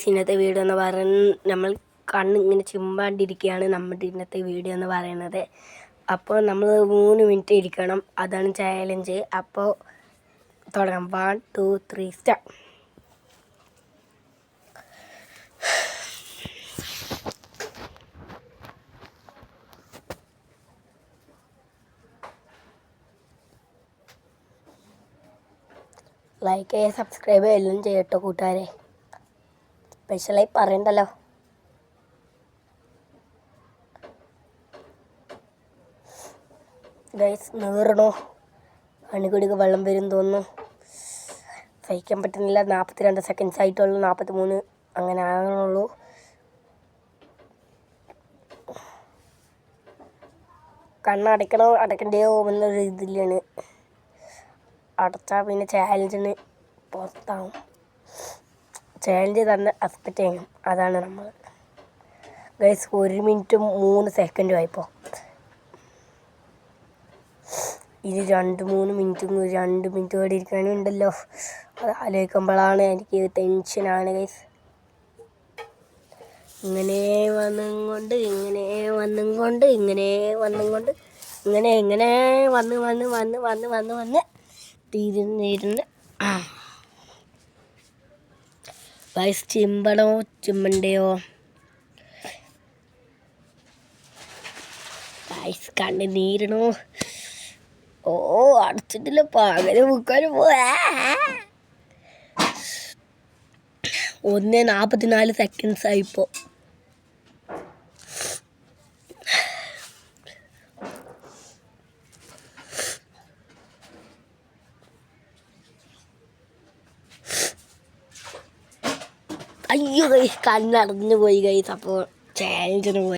Guys ഇന്നത്തെ video എന്ന് നമ്മൾ കണ്ണിങ്ങനെ ചിമ്പാണ്ടിരിക്കുകയാണ് നമ്മുടെ ഇന്നത്തെ വീഡിയോ എന്ന് പറയുന്നത്. അപ്പോൾ നമ്മൾ 3 മിനിറ്റ് ഇരിക്കണം, അതാണ് ചാലഞ്ച്. അപ്പോൾ തുടങ്ങാം. 1 2 3 സ്റ്റാർട്ട്. ലൈക്ക് ചെയ്യുക, സബ്സ്ക്രൈബ് എല്ലാം ചെയ്യട്ടോ കൂട്ടുകാരെ. സ്പെഷ്യലായി പറയണ്ടല്ലോ. ഗൈസ് നീറണോ, അണികുടിക്ക് വെള്ളം വരും തോന്നുന്നു. സഹിക്കാൻ പറ്റുന്നില്ല. 42 സെക്കൻഡ്സ് ആയിട്ടുള്ളൂ, 43 അങ്ങനെ ആകണുള്ളൂ. കണ്ണടയ്ക്കണോ അടയ്ക്കണ്ടയോ എന്നൊരു ഇതിലാണ്. അടച്ചാൽ പിന്നെ ചാലഞ്ചിന് പുറത്താവും. ചാലഞ്ച് തന്നെ അക്സെപ്റ്റ് ചെയ്യണം, അതാണ് നമ്മൾ. ഗൈസ് 1 മിനിറ്റും 3 സെക്കൻഡും ആയിപ്പോൾ. ഇത് 2-3 മിനിറ്റും 2 മിനിറ്റ് കൂടി ഇരിക്കാനുണ്ടല്ലോ. അത് ആലോചിക്കുമ്പോഴാണ് എനിക്ക് ടെൻഷനാണ് ഗൈസ്. ഇങ്ങനെ വന്നുകൊണ്ട് ഇങ്ങനെ വന്ന് തീരുന്നിരുന്ന് ഗൈസ്. ചിമ്പണോ ചിമ്മണ്ടയോ ഗൈസ്? കണ്ണ് നീരണോ? ഓ അടച്ചിട്ടില്ല, പകരം മുക്കാനും പോവാ. 1:44 സെക്കൻഡ്സ് ആയിപ്പോൾ. അയ്യോ ഗൈസ്, കണ്ണടഞ്ഞു പോയി ഗൈസ്. അപ്പോൾ ചാലഞ്ചിന് പോയി.